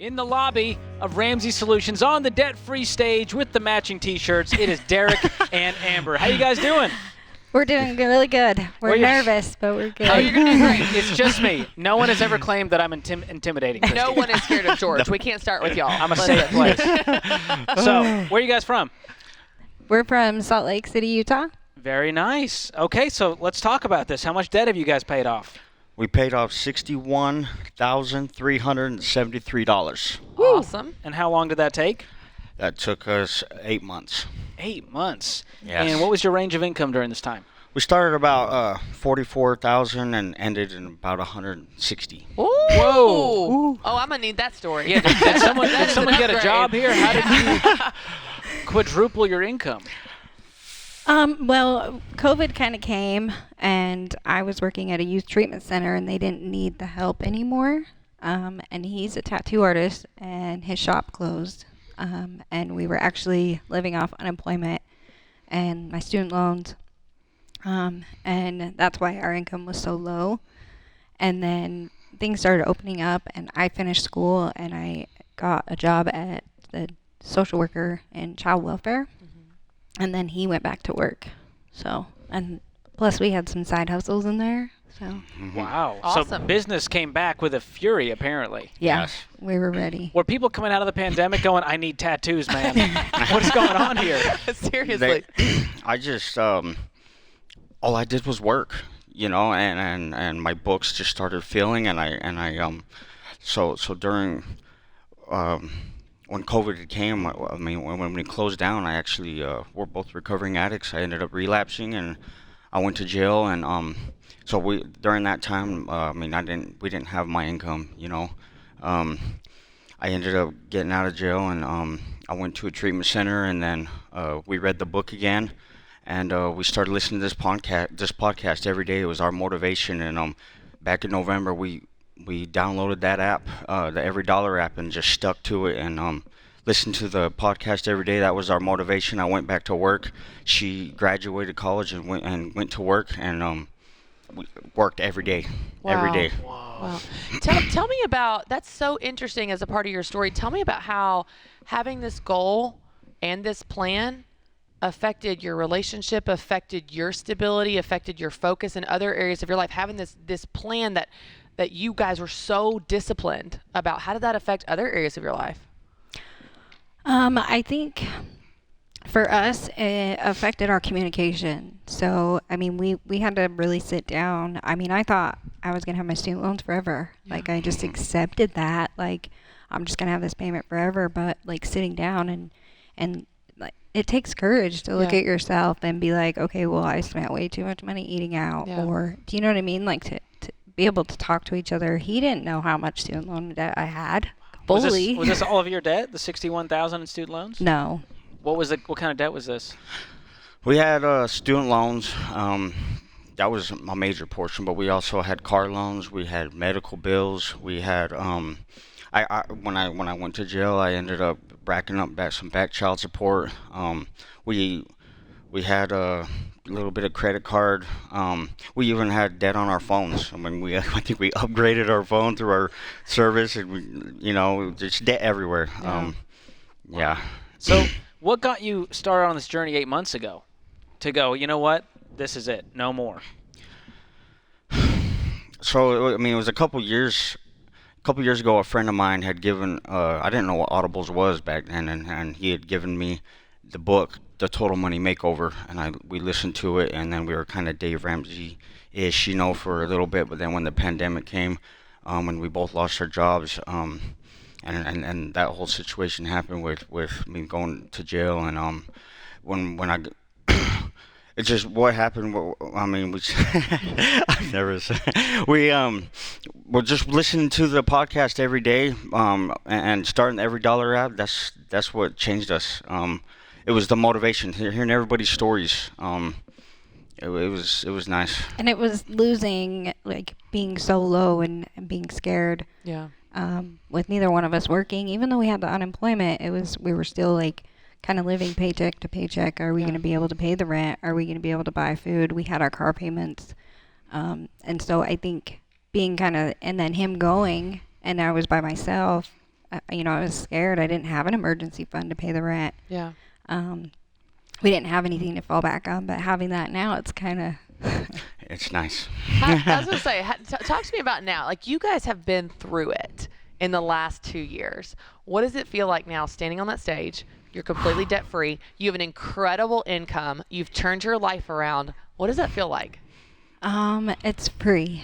In the lobby of Ramsey Solutions on the debt-free stage with the matching t-shirts, it is Derek and Amber. How you guys doing? We're doing really good. We're nervous, but we're good. Oh, you're going to do great. It's just me. No one has ever claimed that I'm intimidating. Christy. No one is scared of George. We can't start with y'all. I'm a safe place. So, where are you guys from? We're from Salt Lake City, Utah. Very nice. Okay, so let's talk about this. How much debt have you guys paid off? We paid off $61,373. Awesome. And how long did that take? That took us 8 months. 8 months. Yes. And what was your range of income during this time? We started about 44,000 and ended in about 160. Ooh. Whoa. Oh, I'm going to need that story. Yeah, did someone get a upgrade. job here? How did you quadruple your income? Well, COVID kind of came, and I was working at a youth treatment center, and they didn't need the help anymore. And he's a tattoo artist, and his shop closed. And we were actually living off unemployment and my student loans. And that's why our income was so low. And then things started opening up, and I finished school, and I got a job at the social worker in child welfare. And then he went back to work. So, and plus we had some side hustles in there. So. Wow. Awesome. So business came back with a fury, apparently. Yeah, Yes. we were ready. Were people coming out of the pandemic going, I need tattoos, man? What is going on here? Seriously. I just, all I did was work, you know, and my books just started filling, so during, when COVID came, I mean, when we closed down, I actually, we're both recovering addicts. I ended up relapsing, and I went to jail, and so during that time, I mean, we didn't have my income, you know. I ended up getting out of jail, and I went to a treatment center, and then we read the book again, and we started listening to this podcast every day. It was our motivation, and back in November, we downloaded that app, the Every Dollar app, and just stuck to it and listened to the podcast every day. That was our motivation. I went back to work. She graduated college and went to work, and we worked every day. Wow. Every day. Wow. Tell me about, that's so interesting as a part of your story. Tell me about how having this goal and this plan affected your relationship, affected your stability, affected your focus in other areas of your life. Having this plan that you guys were so disciplined about, how did that affect other areas of your life? I think for us, it affected our communication. So, I mean, we had to really sit down. I mean, I thought I was going to have my student loans forever. Yeah. Like, I just accepted that. Like, I'm just going to have this payment forever. But, like, sitting down and like, it takes courage to look at yourself and be like, okay, well, I spent way too much money eating out. Yeah. Or, do you know what I mean? Like, to be able to talk to each other. He didn't know how much student loan debt I had. Fully. Was this all of your debt, the $61,000 in student loans? No. What kind of debt was this? We had student loans. That was a major portion, but we also had car loans. We had medical bills. We had when I went to jail, I ended up racking up some back child support. We had a little bit of credit card. We even had debt on our phones. I mean, I think we upgraded our phone through our service, and just debt everywhere. Yeah. So, what got you started on this journey 8 months ago? To go, you know what? This is it. No more. So, I mean, it was a couple years ago. A friend of mine had given. I didn't know what Audibles was back then, and he had given me the book, The Total Money Makeover, and we listened to it, and then we were kind of Dave Ramsey-ish, for a little bit. But then when the pandemic came, when we both lost our jobs, and that whole situation happened with me going to jail, and when I it's just what happened. I mean, I've never said we're just listening to the podcast every day, and starting the Every Dollar app. That's what changed us. It was the motivation, hearing everybody's stories. It was nice. And it was losing, like, being so low and being scared. Yeah. With neither one of us working, even though we had the unemployment, we were still, like, kind of living paycheck to paycheck. Are we going to be able to pay the rent? Are we going to be able to buy food? We had our car payments. And so I think being kind of, and then him going, and I was by myself, I was scared. I didn't have an emergency fund to pay the rent. Yeah. We didn't have anything to fall back on, but having that now, it's kind of. It's nice. I was going to say, talk to me about now. Like, you guys have been through it in the last 2 years. What does it feel like now standing on that stage? You're completely debt free. You have an incredible income. You've turned your life around. What does that feel like? It's free,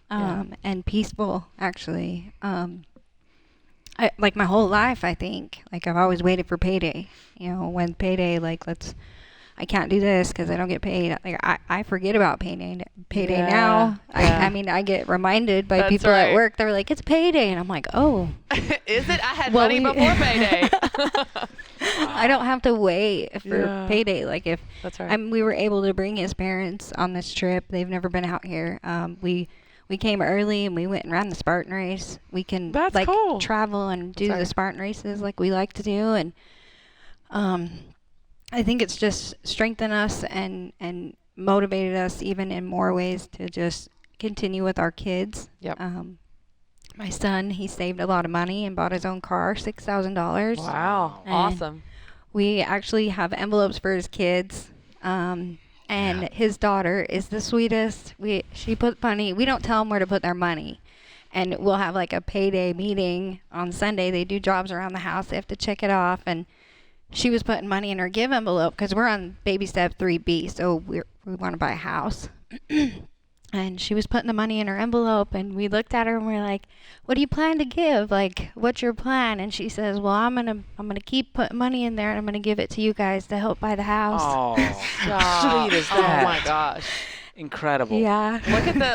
and peaceful, actually. Like my whole life, I think. Like, I've always waited for payday. When payday, like, I can't do this because I don't get paid. Like, I forget about payday now. Yeah. I mean, I get reminded by That's people right. at work. They're like, it's payday. And I'm like, oh. Is it? I had Well, money before payday. I don't have to wait for Yeah. payday. Like, if That's right. we were able to bring his parents on this trip. They've never been out here. We came early and we went and ran the Spartan race. We can That's like cool. travel and do Sorry. the Spartan races like we like to do, and I think it's just strengthened us and motivated us even in more ways to just continue with our kids. Yep. My son, he saved a lot of money and bought his own car, $6,000. Wow. And Awesome. We actually have envelopes for his kids. And his daughter is the sweetest. She put money. We don't tell them where to put their money. And we'll have like a payday meeting on Sunday. They do jobs around the house. They have to check it off. And she was putting money in her give envelope because we're on baby step 3B. So we want to buy a house. And she was putting the money in her envelope, and we looked at her and we're like, "What do you plan to give? Like, what's your plan?" And she says, "Well, I'm gonna keep putting money in there, and I'm gonna give it to you guys to help buy the house." Oh, Stop. sweet is Oh that? my gosh. Incredible. Yeah.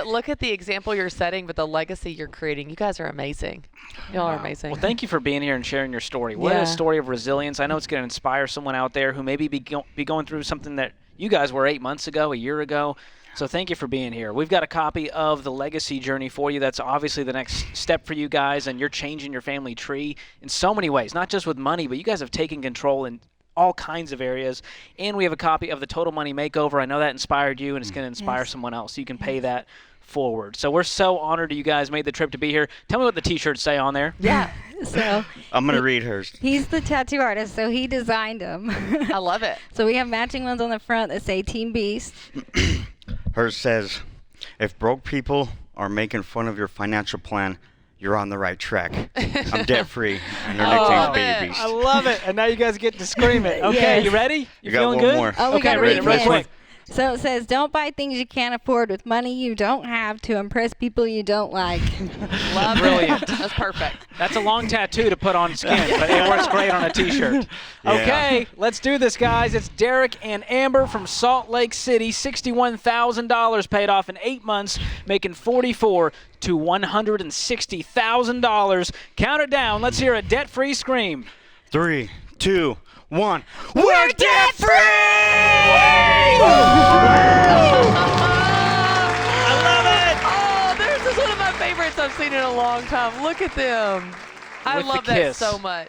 Look at the example you're setting, but the legacy you're creating. You guys are amazing. Y'all are amazing. Well, thank you for being here and sharing your story. What Yeah. a story of resilience. I know it's going to inspire someone out there who maybe be going through something that you guys were 8 months ago, a year ago. So thank you for being here. We've got a copy of the Legacy Journey for you. That's obviously the next step for you guys, and you're changing your family tree in so many ways, not just with money, but you guys have taken control in all kinds of areas. And we have a copy of the Total Money Makeover. I know that inspired you, and it's going to inspire Yes. someone else. So you can pay that forward. So we're so honored you guys made the trip to be here. Tell me what the T-shirts say on there. Yeah. So I'm gonna read hers. he's the tattoo artist, so he designed them. I love it. So we have matching ones on the front that say Team Beast. Hers says, "If broke people are making fun of your financial plan, you're on the right track. I'm debt free, and your love nickname's it. Baby Beast." I love it. And now you guys get to scream it. Okay, Yes. you ready? You got feeling one good? more. Oh, we Okay, gotta read read it real this. quick. So it says, "Don't buy things you can't afford with money you don't have to impress people you don't like." Love Brilliant. it. That's perfect. That's a long tattoo to put on skin, but it works great on a T-shirt. Yeah. Okay, let's do this, guys. It's Derek and Amber from Salt Lake City. $61,000 paid off in 8 months, making $44,000 to $160,000. Count it down. Let's hear a debt-free scream. 3, 2, 1. We're debt free! I love it! Oh, this is one of my favorites I've seen in a long time. Look at them. I With the love that kiss. so much.